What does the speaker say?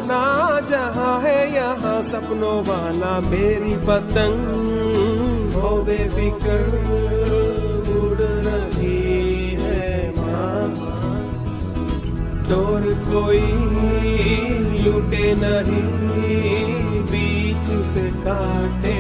सुहाना जहां है यहाँ सपनों वाला मेरी पतंग हो बेफिक्र उड़ रही है माँ। डोर कोई लूटे नहीं बीच से काटे